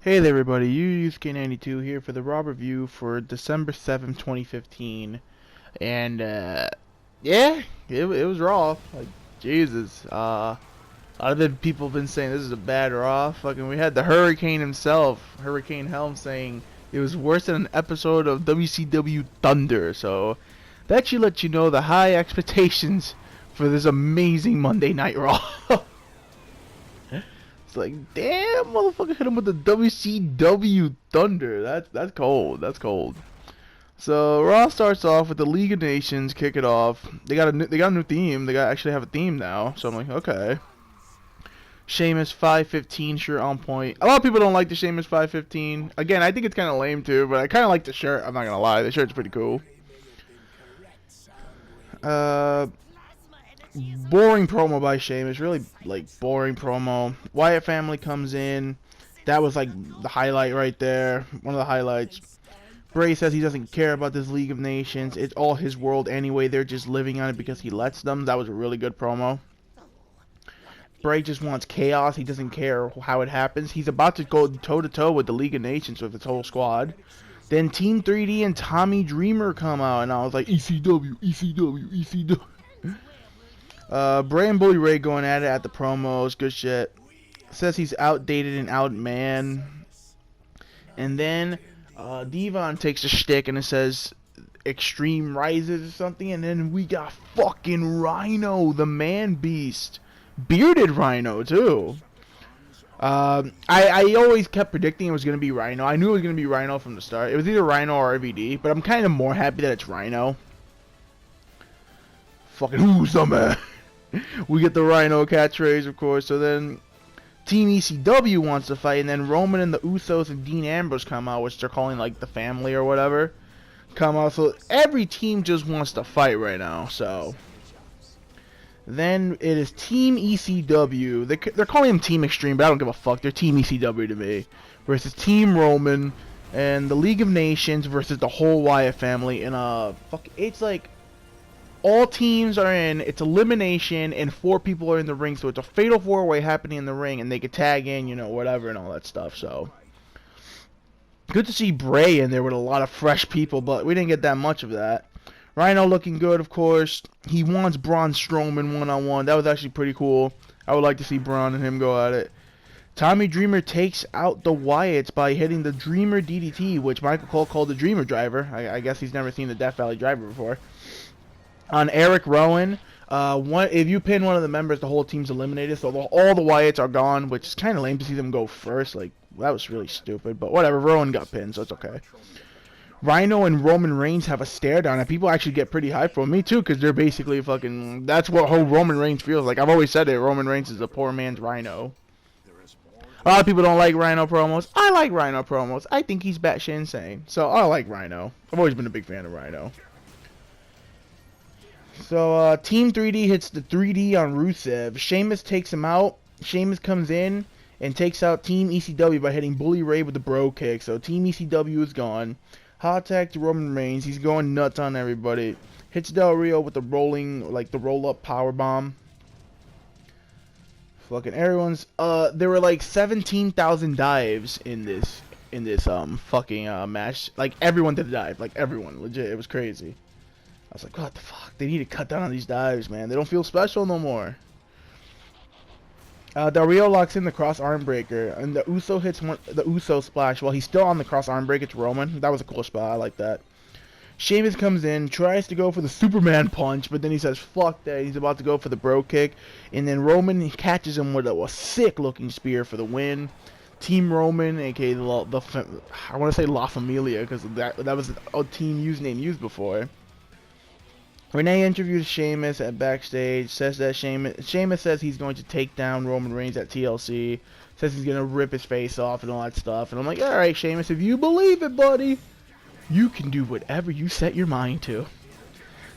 Hey there everybody, UUSK92 here for the Raw review for December 7th, 2015. And, yeah, it was Raw. Like, Jesus. A lot of the people have been saying this is a bad Raw. Fucking, we had the Hurricane himself, Hurricane Helm, saying it was worse than an episode of WCW Thunder. So, that should let you know the high expectations for this amazing Monday Night Raw. It's like, damn, motherfucker hit him with the WCW Thunder. That's cold. That's cold. So Raw starts off with the League of Nations kick it off. They got a new theme. They actually have a theme now. So I'm like, okay. Sheamus 515 shirt on point. A lot of people don't like the Sheamus 515. Again, I think it's kind of lame too, but I kind of like the shirt. I'm not gonna lie, the shirt's pretty cool. Boring promo by Sheamus, really like boring promo. Wyatt family comes in. That was like the highlight right there. One of the highlights. Bray says he doesn't care about this League of Nations. It's all his world anyway. They're just living on it because he lets them. That was a really good promo. Bray just wants chaos. He doesn't care how it happens. He's about to go toe-to-toe with the League of Nations with his whole squad. Then Team 3D and Tommy Dreamer come out, and I was like, ECW, ECW, ECW. Bray and Bully Ray going at it at the promos. Good shit. Says he's outdated and outman. And then Devon takes a shtick and it says Extreme Rises or something. And then we got fucking Rhino, the man beast. Bearded Rhino, too. I always kept predicting it was going to be Rhino. I knew it was going to be Rhino from the start. It was either Rhino or RVD. But I'm kind of more happy that it's Rhino. Fucking who's the man? We get the Rhino catchphrase, of course. So then Team ECW wants to fight, and then Roman and the Usos and Dean Ambrose come out, which they're calling like the family or whatever. Come out, so every team just wants to fight right now. So then it is Team ECW. They're calling them Team Extreme, but I don't give a fuck. They're Team ECW to me. Versus Team Roman and the League of Nations versus the whole Wyatt family. And it's like all teams are in, it's elimination, and 4 people are in the ring, so it's a fatal 4-way happening in the ring, and they could tag in, you know, whatever, and all that stuff, so. Good to see Bray in there with a lot of fresh people, but we didn't get that much of that. Rhino looking good, of course. He wants Braun Strowman one-on-one. That was actually pretty cool. I would like to see Braun and him go at it. Tommy Dreamer takes out the Wyatts by hitting the Dreamer DDT, which Michael Cole called the Dreamer Driver. I guess he's never seen the Death Valley Driver before. On Eric Rowan, if you pin one of the members, the whole team's eliminated. So all the Wyatts are gone, which is kind of lame to see them go first. Like, that was really stupid. But whatever, Rowan got pinned, so it's okay. Rhino and Roman Reigns have a stare down, and people actually get pretty hyped for me too, because they're basically fucking. That's what whole Roman Reigns feels like. I've always said it. Roman Reigns is a poor man's Rhino. A lot of people don't like Rhino promos. I like Rhino promos. I think he's batshit insane. So I like Rhino. I've always been a big fan of Rhino. So, Team 3D hits the 3D on Rusev. Sheamus takes him out. Sheamus comes in and takes out Team ECW by hitting Bully Ray with the bro kick. So, Team ECW is gone. Hot tag to Roman Reigns. He's going nuts on everybody. Hits Del Rio with the roll-up power bomb. Fucking everyone's, there were like 17,000 dives in this fucking, match. Like, everyone did a dive. Like, everyone. Legit. It was crazy. I was like, what the fuck? They need to cut down on these dives, man. They don't feel special no more. Del Rio locks in the cross arm breaker, and the Uso hits the Uso splash while he's still on the cross arm breaker to Roman. That was a cool spot. I like that. Sheamus comes in, tries to go for the Superman punch, but then he says, fuck that. He's about to go for the bro kick, and then Roman catches him with a sick-looking spear for the win. Team Roman, aka I want to say La Familia, because that was a team username used before. Renee interviews Sheamus at backstage, says that Sheamus says he's going to take down Roman Reigns at TLC, says he's going to rip his face off and all that stuff, and I'm like, alright Sheamus, if you believe it, buddy, you can do whatever you set your mind to.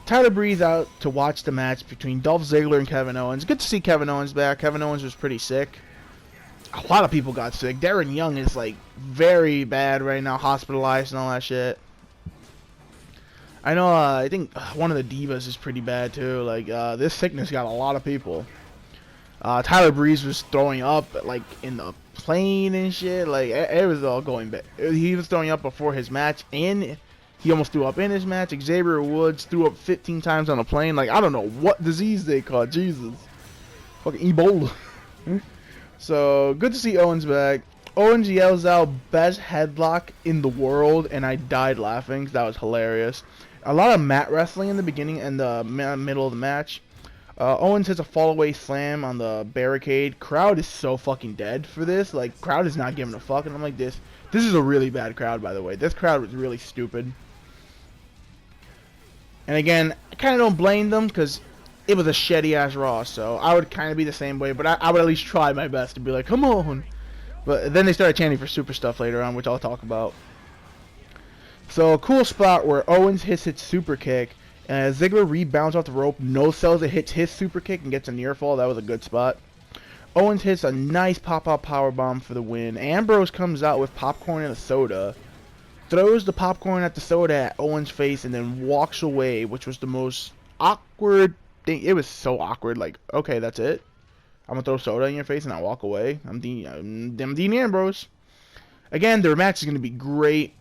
Tyler Breeze out to watch the match between Dolph Ziggler and Kevin Owens. Good to see Kevin Owens back. Kevin Owens was pretty sick. A lot of people got sick. Darren Young is like very bad right now, hospitalized and all that shit. I know, I think one of the Divas is pretty bad too. Like, this sickness got a lot of people. Tyler Breeze was throwing up, like, in the plane and shit. Like, it was all going back. He was throwing up before his match, and he almost threw up in his match. Xavier Woods threw up 15 times on a plane. Like, I don't know what disease they caught. Jesus. Fucking Ebola. So, good to see Owens back. Owens yells out, best headlock in the world, and I died laughing. That was hilarious. A lot of mat wrestling in the beginning and the middle of the match. Owens hits a fallaway slam on the barricade. Crowd is so fucking dead for this. Like, crowd is not giving a fuck. And I'm like, this is a really bad crowd, by the way. This crowd was really stupid. And again, I kind of don't blame them because it was a shitty-ass Raw. So I would kind of be the same way. But I would at least try my best to be like, come on. But then they started chanting for super stuff later on, which I'll talk about. So a cool spot where Owens hits his super kick. Ziggler rebounds off the rope, no-sells it, hits his super kick, and gets a near fall. That was a good spot. Owens hits a nice pop-out powerbomb for the win. Ambrose comes out with popcorn and a soda, throws the popcorn at the soda at Owens' face, and then walks away, which was the most awkward thing. It was so awkward. Like, okay, that's it? I'm going to throw soda in your face and I walk away? I'm Dean Ambrose. Again, their match is going to be great.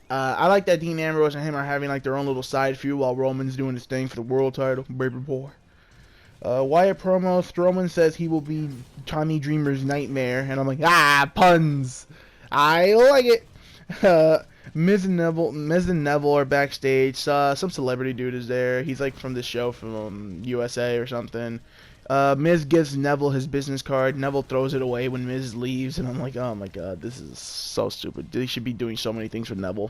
I like that Dean Ambrose and him are having like their own little side feud while Roman's doing his thing for the world title, baby boy. Wyatt promo, Strowman says he will be Tommy Dreamer's nightmare, and I'm like, puns. I like it. Miz and Neville are backstage. Some celebrity dude is there. He's like from this show from USA or something. Miz gives Neville his business card. Neville throws it away when Miz leaves, and I'm like, oh my god, this is so stupid. They should be doing so many things for Neville.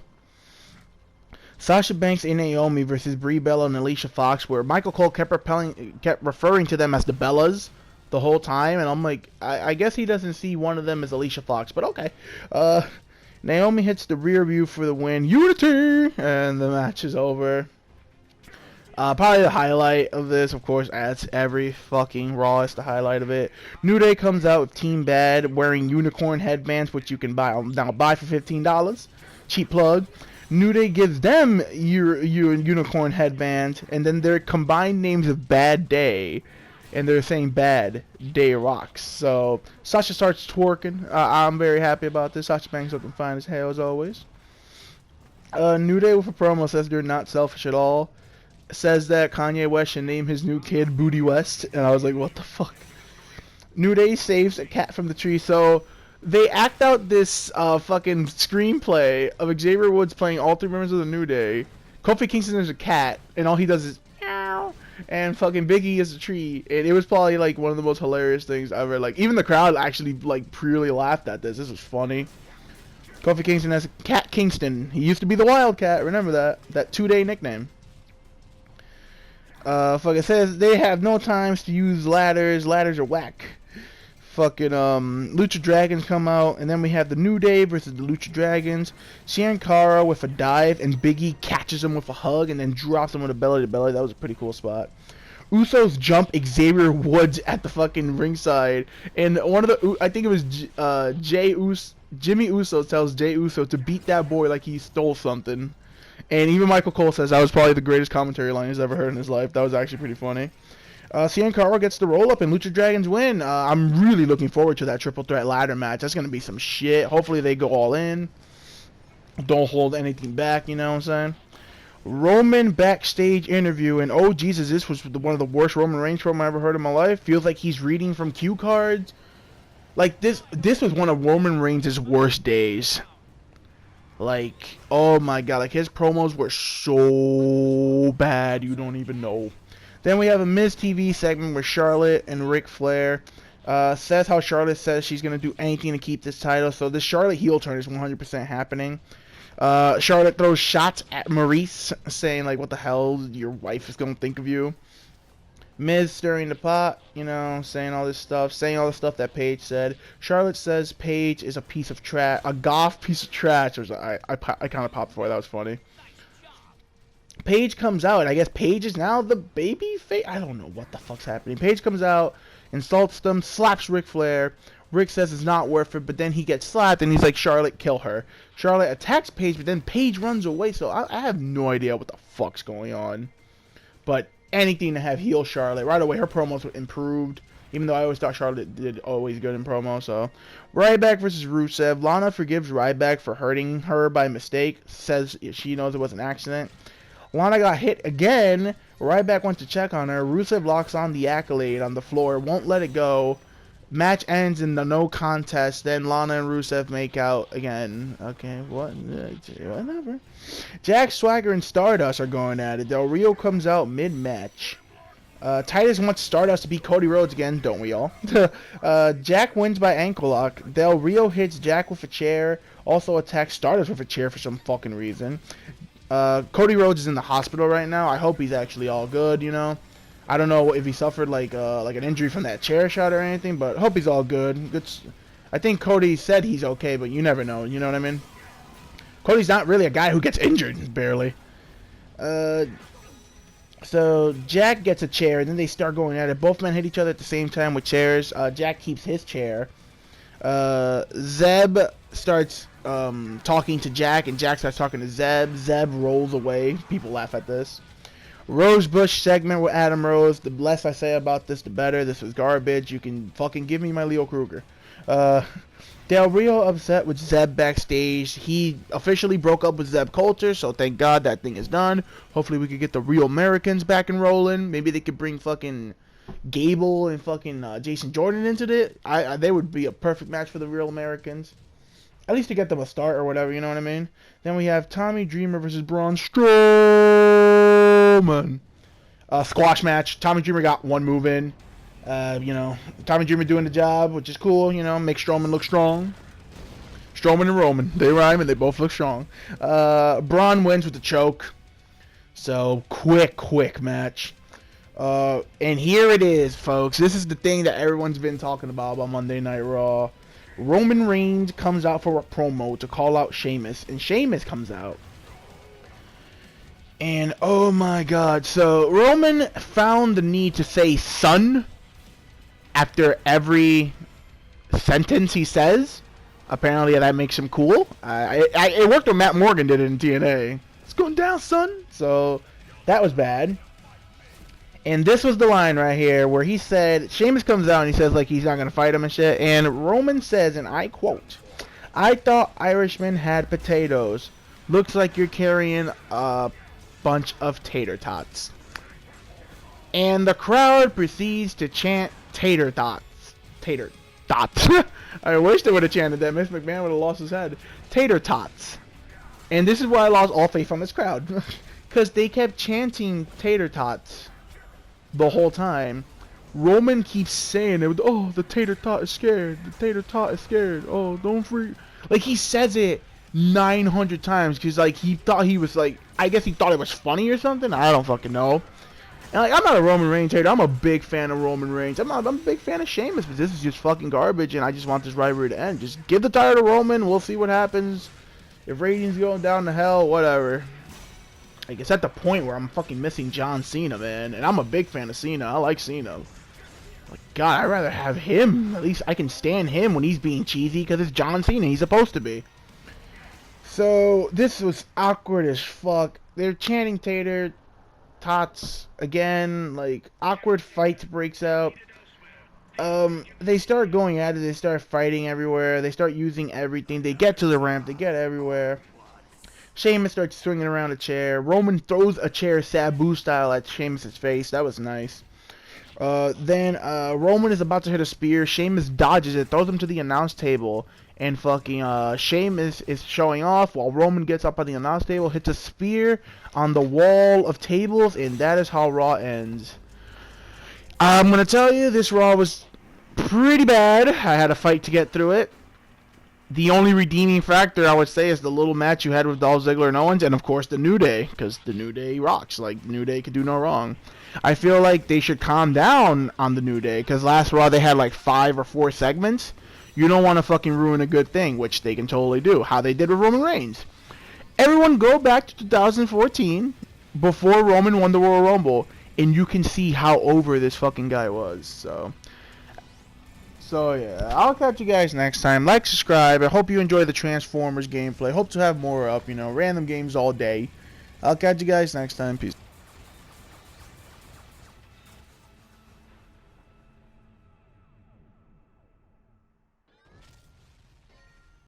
Sasha Banks and Naomi versus Brie Bella and Alicia Fox, where Michael Cole kept referring to them as the Bellas the whole time, and I'm like, I guess he doesn't see one of them as Alicia Fox, but okay. Naomi hits the rear view for the win. Unity! And the match is over. Probably the highlight of this, of course, as every fucking Raw is the highlight of it. New Day comes out with Team Bad wearing unicorn headbands, which you can buy for $15. Cheap plug. New Day gives them your unicorn headbands, and then their combined names of Bad Day, and they're saying Bad Day rocks. So Sasha starts twerking. I'm very happy about this. Sasha Banks looking fine as hell as always. New Day with a promo says they're not selfish at all. Says that Kanye West should name his new kid Booty West, and I was like, what the fuck? New Day saves a cat from the tree, so they act out this fucking screenplay of Xavier Woods playing all three members of the New Day. Kofi Kingston is a cat, and all he does is meow, and fucking Biggie is a tree, and it was probably like one of the most hilarious things ever. Like, even the crowd actually like purely laughed at this. This was funny. Kofi Kingston has Cat Kingston. He used to be the Wildcat. Remember that 2-day nickname. Fuck, it says they have no times to use ladders. Ladders are whack. Fucking, Lucha Dragons come out, and then we have the New Day versus the Lucha Dragons. Sin Cara with a dive, and Biggie catches him with a hug, and then drops him with a belly to belly. That was a pretty cool spot. Usos jump Xavier Woods at the fucking ringside, and one of the, I think it was Jimmy Uso tells Jey Uso to beat that boy like he stole something. And even Michael Cole says that was probably the greatest commentary line he's ever heard in his life. That was actually pretty funny. Sin Cara gets the roll-up and Lucha Dragons win. I'm really looking forward to that triple threat ladder match. That's going to be some shit. Hopefully they go all in. Don't hold anything back, you know what I'm saying? Roman backstage interview, and oh Jesus, this was one of the worst Roman Reigns promo I ever heard in my life. Feels like he's reading from cue cards. Like, this was one of Roman Reigns' worst days. Like, oh my god, like his promos were so bad, you don't even know. Then we have a Miz TV segment where Charlotte and Ric Flair says how Charlotte says she's going to do anything to keep this title. So this Charlotte heel turn is 100% happening. Charlotte throws shots at Maurice, saying like, what the hell, your wife is going to think of you. Miz stirring the pot, you know, saying all this stuff, saying all the stuff that Paige said. Charlotte says Paige is a piece of trash, a goth piece of trash. I kind of popped for it. That was funny. Paige comes out, and I guess Paige is now the baby face. I don't know what the fuck's happening. Paige comes out, insults them, slaps Ric Flair. Rick says it's not worth it, but then he gets slapped, and he's like, Charlotte, kill her. Charlotte attacks Paige, but then Paige runs away, so I have no idea what the fuck's going on. But anything to have heel Charlotte. Right away, her promos were improved. Even though I always thought Charlotte did always good in promo. So, Ryback versus Rusev. Lana forgives Ryback for hurting her by mistake. Says she knows it was an accident. Lana got hit again. Ryback went to check on her. Rusev locks on the accolade on the floor. Won't let it go. Match ends in the no contest. Then Lana and Rusev make out again. Okay, what? Whatever. Jack Swagger and Stardust are going at it. Del Rio comes out mid-match. Titus wants Stardust to beat Cody Rhodes again, don't we all? Jack wins by ankle lock. Del Rio hits Jack with a chair. Also attacks Stardust with a chair for some fucking reason. Cody Rhodes is in the hospital right now. I hope he's actually all good, you know. I don't know if he suffered like an injury from that chair shot or anything, but hope he's all good. I think Cody said he's okay, but you never know. You know what I mean? Cody's not really a guy who gets injured, barely. So Jack gets a chair, and then they start going at it. Both men hit each other at the same time with chairs. Jack keeps his chair. Zeb starts talking to Jack, and Jack starts talking to Zeb. Zeb rolls away. People laugh at this. Rosebush segment with Adam Rose. The less I say about this, the better. This was garbage. You can fucking give me my Leo Kruger. Del Rio upset with Zeb backstage. He officially broke up with Zeb Coulter, so thank God that thing is done. Hopefully we could get the Real Americans back and rolling. Maybe they could bring fucking Gable and fucking Jason Jordan into it. They would be a perfect match for the Real Americans. At least to get them a start or whatever, you know what I mean? Then we have Tommy Dreamer versus Braun Strowman. Squash match. Tommy Dreamer got one move in. You know, Tommy Dreamer doing the job, which is cool, you know, make Strowman look strong. Strowman and Roman, they rhyme and they both look strong. Braun wins with the choke. So, quick match. And here it is, folks. This is the thing that everyone's been talking about Monday Night Raw. Roman Reigns comes out for a promo to call out Sheamus, and Sheamus comes out. And, oh my god, so Roman found the need to say son after every sentence he says. Apparently that makes him cool. It worked when Matt Morgan did it in TNA. It's going down, son. So, that was bad. And this was the line right here where he said, Sheamus comes out and he says like he's not going to fight him and shit. And Roman says, and I quote, "I thought Irishmen had potatoes. Looks like you're carrying a bunch of tater tots." And the crowd proceeds to chant tater tots. Tater tots. I wish they would have chanted that. Vince McMahon would have lost his head. Tater tots. And this is why I lost all faith on this crowd. Because they kept chanting tater tots the whole time. Roman keeps saying it. Oh, the tater tot is scared. The tater tot is scared. Oh, don't freak. Like, he says it 900 times because, like, he thought he was, like, I guess he thought it was funny or something. I don't fucking know. And, like, I'm not a Roman Reigns hater. I'm a big fan of Roman Reigns. I'm a big fan of Sheamus, but this is just fucking garbage, and I just want this rivalry to end. Just give the title to Roman. We'll see what happens. If ratings going down to hell, whatever. Like, it's at the point where I'm fucking missing John Cena, man. And I'm a big fan of Cena. I like Cena. Like, God, I'd rather have him. At least I can stand him when he's being cheesy because it's John Cena. He's supposed to be. So, this was awkward as fuck. They're chanting tater tots again. Like, awkward fight breaks out. They start going at it. They start fighting everywhere. They start using everything. They get to the ramp. They get everywhere. Sheamus starts swinging around a chair. Roman throws a chair Sabu style at Sheamus' face. That was nice. Then Roman is about to hit a spear. Sheamus dodges it, throws him to the announce table, and fucking Sheamus is showing off while Roman gets up on the announce table, hits a spear on the wall of tables, and that is how Raw ends. I'm gonna tell you, this Raw was pretty bad. I had a fight to get through it. The only redeeming factor, I would say, is the little match you had with Dolph Ziggler and Owens, and of course the New Day, because the New Day rocks. Like, New Day could do no wrong. I feel like they should calm down on the New Day, because last Raw they had like 5 or 4 segments. You don't want to fucking ruin a good thing, which they can totally do. How they did with Roman Reigns. Everyone go back to 2014, before Roman won the Royal Rumble, and you can see how over this fucking guy was. So yeah, I'll catch you guys next time. Like, subscribe. I hope you enjoy the Transformers gameplay. Hope to have more up, you know, random games all day. I'll catch you guys next time. Peace.